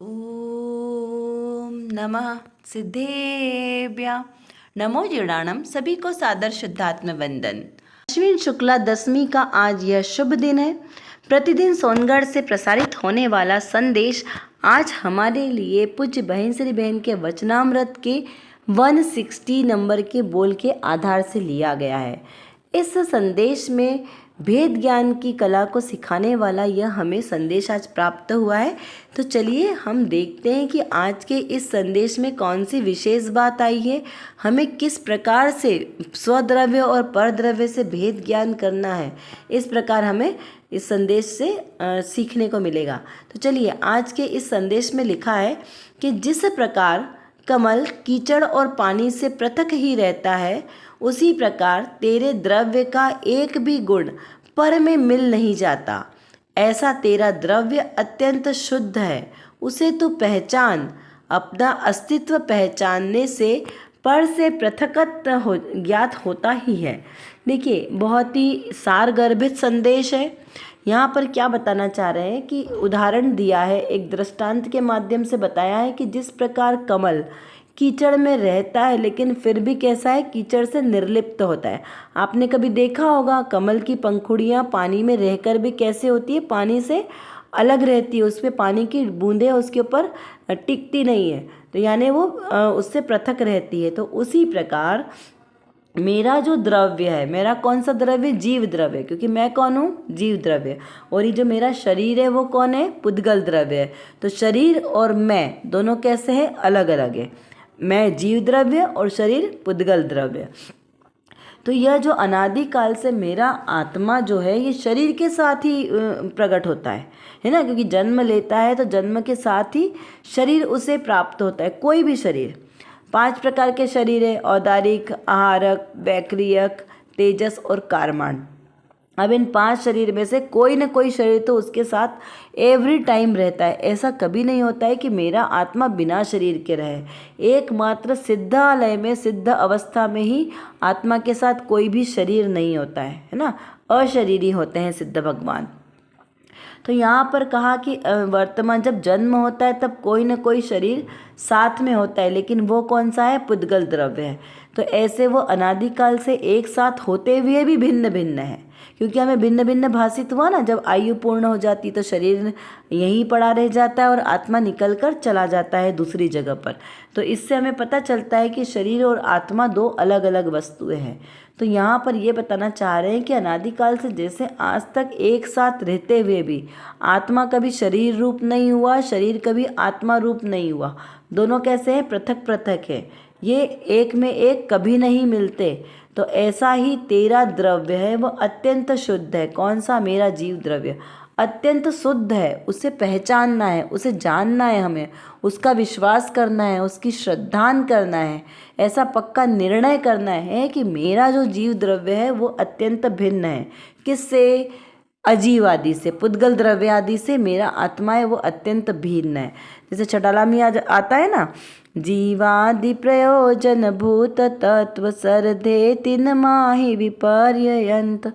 ओम नमः सिद्धेभ्य नमो जीर्णाणम। सभी को सादर शुद्धात्म वंदन। अश्विन शुक्ला दशमी का आज यह शुभ दिन है। प्रतिदिन सोनगढ़ से प्रसारित होने वाला संदेश आज हमारे लिए पूज्य बहन श्री बहन के वचनामृत के 160 नंबर के बोल के आधार से लिया गया है। इस संदेश में भेद ज्ञान की कला को सिखाने वाला यह हमें संदेश आज प्राप्त हुआ है। तो चलिए हम देखते हैं कि आज के इस संदेश में कौन सी विशेष बात आई है, हमें किस प्रकार से स्वद्रव्य और परद्रव्य से भेद ज्ञान करना है। इस प्रकार हमें इस संदेश से सीखने को मिलेगा। तो चलिए, आज के इस संदेश में लिखा है कि जिस प्रकार कमल कीचड़ और पानी से पृथक ही रहता है, उसी प्रकार तेरे द्रव्य का एक भी गुण पर में मिल नहीं जाता। ऐसा तेरा द्रव्य अत्यंत शुद्ध है, उसे तू पहचान। अपना अस्तित्व पहचानने से पर से पृथकत्व ज्ञात होता ही है। देखिए, बहुत ही सारगर्भित संदेश है। यहाँ पर क्या बताना चाह रहे हैं कि उदाहरण दिया है, एक दृष्टांत के माध्यम से बताया है कि जिस प्रकार कमल कीचड़ में रहता है लेकिन फिर भी कैसा है, कीचड़ से निर्लिप्त होता है। आपने कभी देखा होगा कमल की पंखुड़ियाँ पानी में रहकर भी कैसे होती है, पानी से अलग रहती है, उसमें पानी की बूंदें उसके ऊपर टिकती नहीं है, तो यानी वो उससे पृथक रहती है। तो उसी प्रकार मेरा जो द्रव्य है, मेरा कौन सा द्रव्य, जीव द्रव्य, क्योंकि मैं कौन हूँ, जीव द्रव्य। और ये जो मेरा शरीर है वो कौन है, पुद्गल द्रव्य है। तो शरीर और मैं दोनों कैसे हैं, अलग अलग है। मैं जीव द्रव्य और शरीर पुद्गल द्रव्य। तो यह जो अनादिकाल से मेरा आत्मा जो है ये शरीर के साथ ही प्रकट होता है ना, क्योंकि जन्म लेता है तो जन्म के साथ ही शरीर उसे प्राप्त होता है। कोई भी शरीर, 5 प्रकार के शरीर है, औदारिक, आहारक, वैक्रियक, तेजस और कारमान। अब इन 5 शरीर में से कोई न कोई शरीर तो उसके साथ एवरी टाइम रहता है। ऐसा कभी नहीं होता है कि मेरा आत्मा बिना शरीर के रहे। एकमात्र सिद्धालय में, सिद्ध अवस्था में ही आत्मा के साथ कोई भी शरीर नहीं होता है ना, अशरीरी होते हैं सिद्ध भगवान। तो यहाँ पर कहा कि वर्तमान जब जन्म होता है तब कोई न कोई शरीर साथ में होता है, लेकिन वो कौन सा है, पुद्गल द्रव्य है। तो ऐसे वो अनादिकाल से एक साथ होते हुए भी भिन्न भिन्न है, क्योंकि हमें भिन्न भिन्न भाषित हुआ ना, जब आयु पूर्ण हो जाती तो शरीर यहीं पड़ा रह जाता है और आत्मा निकल कर चला जाता है दूसरी जगह पर। तो इससे हमें पता चलता है कि शरीर और आत्मा 2 अलग अलग वस्तुएं हैं। तो यहाँ पर ये बताना चाह रहे हैं कि अनादिकाल से जैसे आज तक एक साथ रहते हुए भी आत्मा कभी शरीर रूप नहीं हुआ, शरीर कभी आत्मा रूप नहीं हुआ, दोनों कैसे हैं, पृथक पृथक है, ये एक में एक कभी नहीं मिलते। तो ऐसा ही तेरा द्रव्य है, वो अत्यंत शुद्ध है। कौन सा, मेरा जीव द्रव्य अत्यंत शुद्ध है, उसे पहचानना है, उसे जानना है, हमें उसका विश्वास करना है, उसकी श्रद्धान करना है, ऐसा पक्का निर्णय करना है कि मेरा जो जीव द्रव्य है वो अत्यंत भिन्न है। किससे, अजीव आदि से, पुद्गल द्रव्य आदि से मेरा आत्मा है वो अत्यंत भिन्न है। जैसे छटाला में आज आता है ना, जीवादि प्रयोजन भूत तत्व सरधे तिन माहि विपर्ययंत।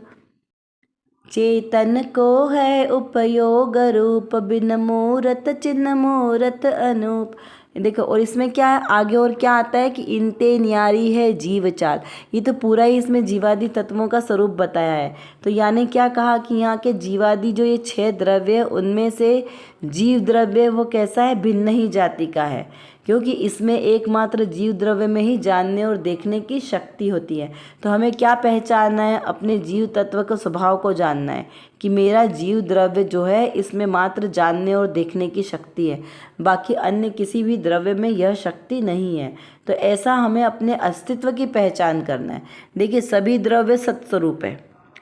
चेतन को है उपयोग रूप, बिन मूरत चिन्ह मूरत अनूप। देखो, और इसमें क्या है आगे, और क्या आता है कि इनते न्यारी है जीव चाल। ये तो पूरा ही इसमें जीवादि तत्वों का स्वरूप बताया है। तो यानी क्या कहा कि यहाँ के जीवादि जो ये 6 द्रव्य, उनमें से जीव द्रव्य वो कैसा है, भिन्न ही जाति का है, क्योंकि इसमें एकमात्र जीव द्रव्य में ही जानने और देखने की शक्ति होती है। तो हमें क्या पहचानना है, अपने जीव तत्व के स्वभाव को जानना है कि मेरा जीव द्रव्य जो है इसमें मात्र जानने और देखने की शक्ति है, बाकी अन्य किसी भी द्रव्य में यह शक्ति नहीं है। तो ऐसा हमें अपने अस्तित्व की पहचान करना है। देखिए, सभी द्रव्य सत्स्वरूप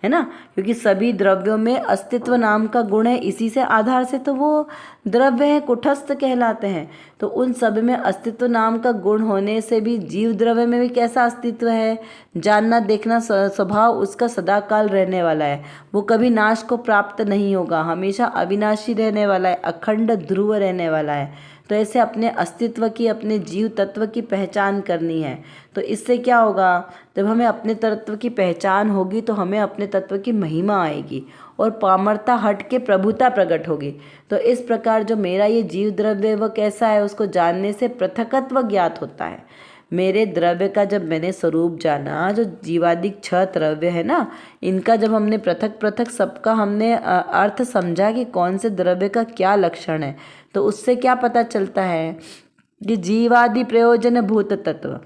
है ना, क्योंकि सभी द्रव्यों में अस्तित्व नाम का गुण है, इसी से आधार से तो वो द्रव्य है, कुटस्थ कहलाते हैं। तो उन सब में अस्तित्व नाम का गुण होने से भी जीव द्रव्य में भी कैसा अस्तित्व है, जानना देखना स्वभाव उसका सदाकाल रहने वाला है, वो कभी नाश को प्राप्त नहीं होगा, हमेशा अविनाशी रहने वाला है, अखंड ध्रुव रहने वाला है। तो ऐसे अपने अस्तित्व की, अपने जीव तत्व की पहचान करनी है। तो इससे क्या होगा, जब हमें अपने तत्व की पहचान होगी तो हमें अपने तत्व की महिमा आएगी, और पामरता हट के प्रभुता प्रकट होगी। तो इस प्रकार जो मेरा ये जीव द्रव्य वह कैसा है, उसको जानने से पृथकत्व ज्ञात होता है। मेरे द्रव्य का जब मैंने स्वरूप जाना, जो जीवादिक 6 द्रव्य है ना, इनका जब हमने पृथक पृथक सबका हमने अर्थ समझा कि कौन से द्रव्य का क्या लक्षण है, तो उससे क्या पता चलता है कि जीवादि प्रयोजन भूत तत्व,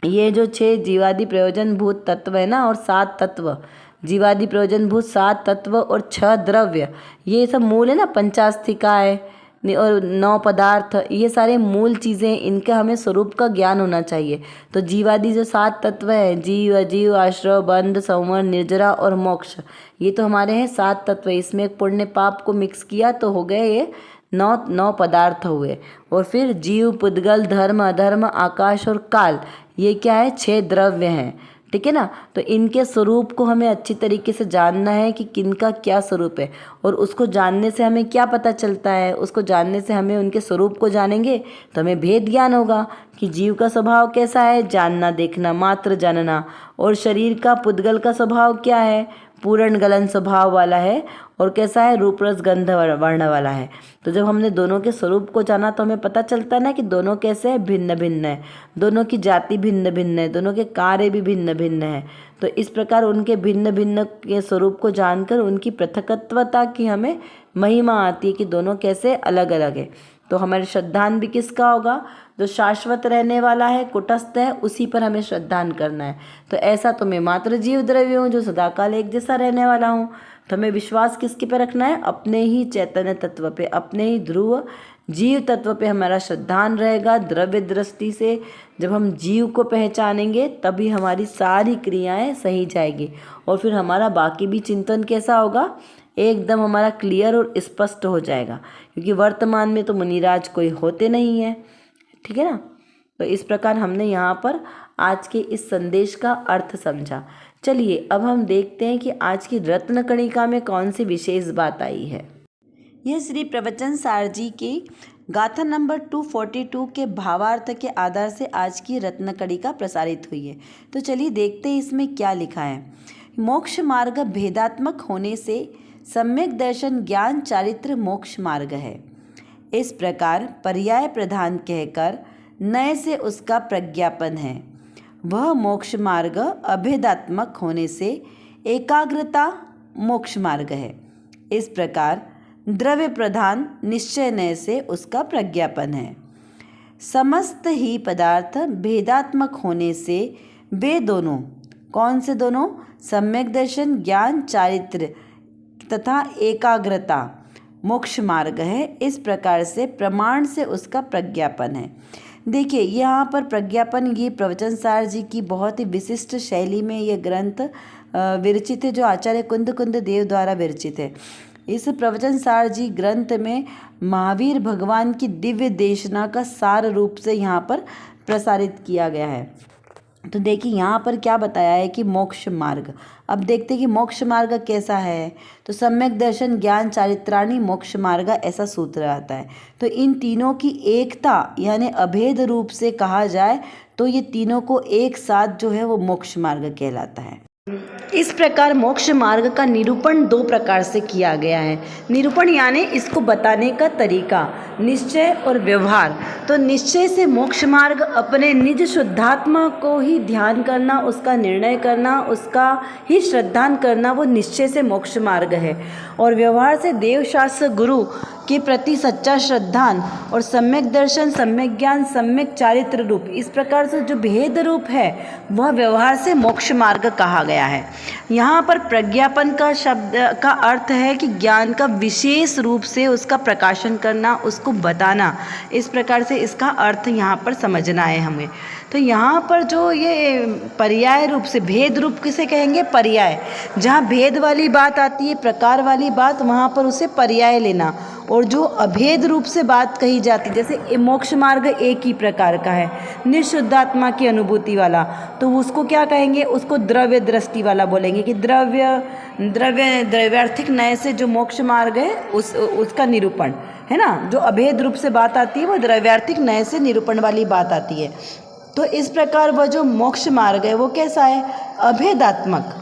ये जो 6 जीवादि प्रयोजन भूत तत्व है ना, और 7 तत्व, जीवादि प्रयोजन भूत 7 तत्व और 6 द्रव्य, ये सब मूल है ना, पंचास्थिकाय और 9 पदार्थ, ये सारे मूल चीज़ें, इनका हमें स्वरूप का ज्ञान होना चाहिए। तो जीवादि जो 7 तत्व है, जीव, अजीव, आश्रव, बंध, संवर, निर्जरा और मोक्ष, ये तो हमारे हैं 7 तत्व। इसमें पुण्य पाप को मिक्स किया तो हो गए ये 9 पदार्थ हुए। और फिर जीव, पुद्गल, धर्म, अधर्म, आकाश और काल, ये क्या है, 6 द्रव्य हैं, ठीक है ना। तो इनके स्वरूप को हमें अच्छी तरीके से जानना है कि किनका क्या स्वरूप है, और उसको जानने से हमें क्या पता चलता है, उसको जानने से हमें उनके स्वरूप को जानेंगे तो हमें भेद ज्ञान होगा कि जीव का स्वभाव कैसा है, जानना, देखना, मात्र जानना, और शरीर का, पुद्गल का स्वभाव क्या है, पूर्ण गलन स्वभाव वाला है, और कैसा है, रूप रस गंध वर्ण वाला है। तो जब हमने दोनों के स्वरूप को जाना तो हमें पता चलता है ना कि दोनों कैसे हैं, भिन्न भिन्न है, दोनों की जाति भिन्न भिन्न है, दोनों के कार्य भी भिन्न भिन्न है। तो इस प्रकार उनके भिन्न भिन्न के स्वरूप को जानकर उनकी पृथकत्वता की हमें महिमा आती है कि दोनों कैसे अलग अलग है। तो हमारे श्रद्धान भी किसका होगा, जो शाश्वत रहने वाला है, कुटस्थ है, उसी पर हमें श्रद्धान करना है। तो ऐसा तो मैं मात्र जीव द्रव्य हूँ जो सदाकाल एक जैसा रहने वाला हूँ। तो हमें विश्वास किसके पे रखना है, अपने ही चैतन्य तत्व पे, अपने ही ध्रुव जीव तत्व पे हमारा श्रद्धान रहेगा। द्रव्य दृष्टि से जब हम जीव को पहचानेंगे तभी हमारी सारी क्रियाएं सही जाएगी, और फिर हमारा बाकी भी चिंतन कैसा होगा, एकदम हमारा क्लियर और स्पष्ट हो जाएगा, क्योंकि वर्तमान में तो मुनिराज कोई होते नहीं है, ठीक है ना। तो इस प्रकार हमने यहाँ पर आज के इस संदेश का अर्थ समझा। चलिए अब हम देखते हैं कि आज की रत्न कणिका में कौन सी विशेष बात आई है। यह श्री प्रवचन सार जी की गाथा नंबर 242 के भावार्थ के आधार से आज की रत्न कणिका प्रसारित हुई है। तो चलिए देखते हैं इसमें क्या लिखा है। मोक्ष मार्ग भेदात्मक होने से सम्यक दर्शन ज्ञान चारित्र मोक्ष मार्ग है। इस प्रकार पर्याय प्रधान कहकर नए से उसका प्रज्ञापन है। वह मोक्ष मार्ग अभेदात्मक होने से एकाग्रता मोक्ष मार्ग है। इस प्रकार द्रव्य प्रधान निश्चय नय से उसका प्रज्ञापन है। समस्त ही पदार्थ भेदात्मक होने से वे दोनों, कौन से दोनों, सम्यक दर्शन ज्ञान चारित्र तथा एकाग्रता मोक्ष मार्ग है। इस प्रकार से प्रमाण से उसका प्रज्ञापन है। देखिए यहाँ पर प्रज्ञापन, ये प्रवचन सार जी की बहुत ही विशिष्ट शैली में ये ग्रंथ विरचित है, जो आचार्य कुंद कुंद देव द्वारा विरचित है। इस प्रवचन सार जी ग्रंथ में महावीर भगवान की दिव्य देशना का सार रूप से यहाँ पर प्रसारित किया गया है। तो देखिए यहाँ पर क्या बताया है कि मोक्ष मार्ग। अब देखते हैं कि मोक्ष मार्ग कैसा है। तो सम्यक दर्शन ज्ञान चारित्राणी मोक्ष मार्ग, ऐसा सूत्र आता है। तो इन तीनों की एकता यानी अभेद रूप से कहा जाए तो ये तीनों को एक साथ जो है वो मोक्ष मार्ग कहलाता है। इस प्रकार मोक्ष मार्ग का निरूपण 2 प्रकार से किया गया है। निरूपण यानी इसको बताने का तरीका, निश्चय और व्यवहार। तो निश्चय से मोक्ष मार्ग अपने निज शुद्धात्मा को ही ध्यान करना, उसका निर्णय करना, उसका ही श्रद्धान करना, वो निश्चय से मोक्ष मार्ग है। और व्यवहार से देवशास्त्र गुरु के प्रति सच्चा श्रद्धान और सम्यक दर्शन, सम्यक ज्ञान, सम्यक चारित्र रूप, इस प्रकार से जो भेद रूप है वह व्यवहार से मोक्ष मार्ग कहा गया है। यहाँ पर प्रज्ञापन का शब्द का अर्थ है कि ज्ञान का विशेष रूप से उसका प्रकाशन करना, उसको बताना। इस प्रकार से इसका अर्थ यहाँ पर समझना है हमें। तो यहाँ पर जो ये पर्याय रूप से, भेद रूप किसे कहेंगे, पर्याय। जहाँ भेद वाली बात आती है, प्रकार वाली बात, वहाँ पर उसे पर्याय लेना। और जो अभेद रूप से बात कही जाती, जैसे मोक्ष मार्ग एक ही प्रकार का है, निःशुद्धात्मा की अनुभूति वाला, तो उसको क्या कहेंगे, उसको द्रव्य दृष्टि वाला बोलेंगे कि द्रव्यार्थिक नय से जो मोक्ष मार्ग है उसका निरूपण है ना। जो अभेद रूप से बात आती है वो द्रव्यार्थिक नय से निरूपण वाली बात आती है। तो इस प्रकार वह जो मोक्ष मार्ग है वो कैसा है, अभेदात्मक।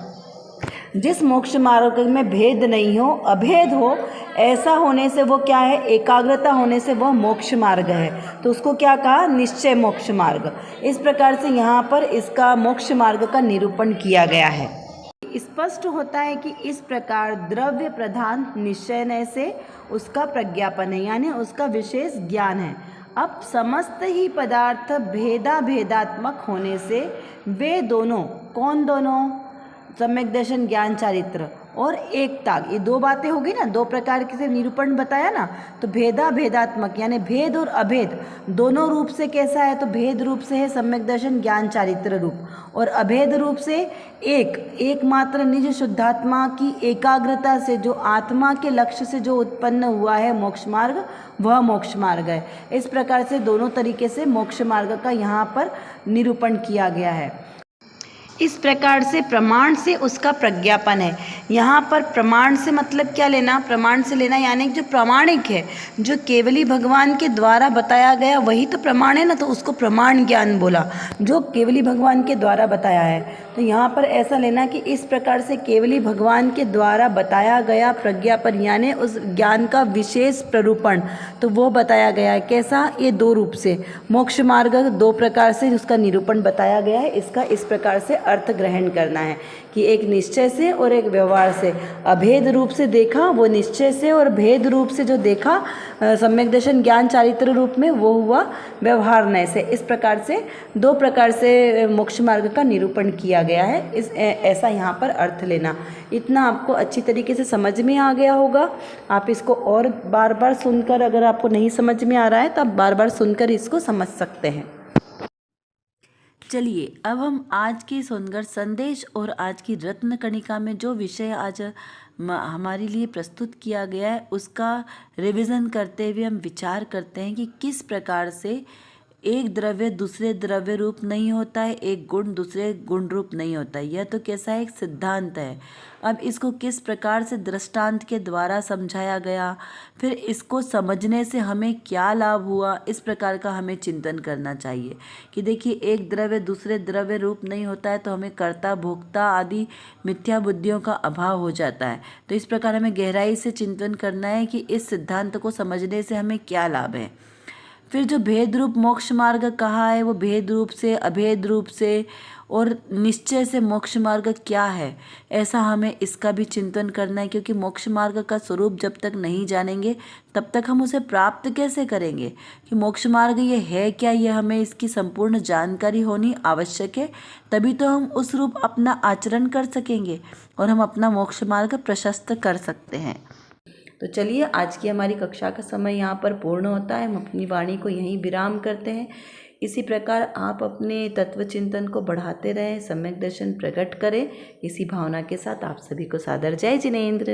जिस मोक्ष मार्ग में भेद नहीं हो, अभेद हो, ऐसा होने से वो क्या है, एकाग्रता होने से वह मोक्ष मार्ग है। तो उसको क्या कहा, निश्चय मोक्ष मार्ग। इस प्रकार से यहाँ पर इसका मोक्ष मार्ग का निरूपण किया गया है। स्पष्ट होता है कि इस प्रकार द्रव्य प्रधान निश्चय से उसका प्रज्ञापन है, यानी उसका विशेष ज्ञान है। अब समस्त ही पदार्थ भेदात्मक होने से वे दोनों, कौन दोनों, सम्यक दर्शन, ज्ञान, चारित्र और एकता, ये दो बातें होगी ना, दो प्रकार के से निरूपण बताया ना। तो भेदात्मक यानी भेद और अभेद दोनों रूप से कैसा है, तो भेद रूप से है सम्यक दर्शन, ज्ञान, चारित्र रूप, और अभेद रूप से एकमात्र निज शुद्धात्मा की एकाग्रता से जो आत्मा के लक्ष्य से जो उत्पन्न हुआ है मोक्ष मार्ग, वह मोक्ष मार्ग है। इस प्रकार से दोनों तरीके से मोक्ष मार्ग का यहाँ पर निरूपण किया गया है। इस प्रकार से प्रमाण से उसका प्रज्ञापन है। यहाँ पर प्रमाण से मतलब क्या लेना, प्रमाण से लेना यानी जो प्रामाणिक है, जो केवली भगवान के द्वारा बताया गया वही तो प्रमाण है ना, तो उसको प्रमाण ज्ञान बोला, जो केवली भगवान के द्वारा बताया है। तो यहाँ पर ऐसा लेना कि इस प्रकार से केवली भगवान के द्वारा बताया गया प्रज्ञापन यानी उस ज्ञान का विशेष प्ररूपण, तो वो बताया गया है। कैसा, ये दो रूप से, मोक्ष मार्ग दो प्रकार से उसका निरूपण बताया गया है। इसका इस प्रकार से अर्थ ग्रहण करना है कि एक निश्चय से और एक व्यवहार से। अभेद रूप से देखा वो निश्चय से, और भेद रूप से जो देखा सम्यक दर्शन, ज्ञान, चारित्र रूप में, वो हुआ व्यवहार नय से। इस प्रकार से दो प्रकार से मोक्ष मार्ग का निरूपण किया गया है। ऐसा यहाँ पर अर्थ लेना। इतना आपको अच्छी तरीके से समझ में आ गया होगा। आप इसको और बार बार सुनकर, अगर आपको नहीं समझ में आ रहा है तो आप बार बार सुनकर इसको समझ सकते हैं। चलिए अब हम आज के सुंदर संदेश और आज की रत्न कणिका में जो विषय आज हमारे लिए प्रस्तुत किया गया है उसका रिवीजन करते हुए हम विचार करते हैं कि किस प्रकार से एक द्रव्य दूसरे द्रव्य रूप नहीं होता है, एक गुण दूसरे गुण रूप नहीं होता है। यह तो कैसा है, एक सिद्धांत है। अब इसको किस प्रकार से दृष्टांत के द्वारा समझाया गया, फिर इसको समझने से हमें क्या लाभ हुआ, इस प्रकार का हमें चिंतन करना चाहिए कि देखिए एक द्रव्य दूसरे द्रव्य रूप नहीं होता है तो हमें कर्ता भोक्ता आदि मिथ्या बुद्धियों का अभाव हो जाता है। तो इस प्रकार हमें गहराई से चिंतन करना है कि इस सिद्धांत को समझने से हमें क्या लाभ है। फिर जो भेद रूप मोक्ष मार्ग कहा है वो भेद रूप से, अभेद रूप से और निश्चय से मोक्ष मार्ग क्या है, ऐसा हमें इसका भी चिंतन करना है। क्योंकि मोक्ष मार्ग का स्वरूप जब तक नहीं जानेंगे तब तक हम उसे प्राप्त कैसे करेंगे कि मोक्ष मार्ग ये है क्या, ये हमें इसकी संपूर्ण जानकारी होनी आवश्यक है। तभी तो हम उस रूप अपना आचरण कर सकेंगे और हम अपना मोक्ष मार्ग प्रशस्त कर सकते हैं। तो चलिए आज की हमारी कक्षा का समय यहाँ पर पूर्ण होता है। हम अपनी वाणी को यहीं विराम करते हैं। इसी प्रकार आप अपने तत्व चिंतन को बढ़ाते रहें, सम्यक दर्शन प्रकट करें। इसी भावना के साथ आप सभी को सादर जय जिनेंद्र।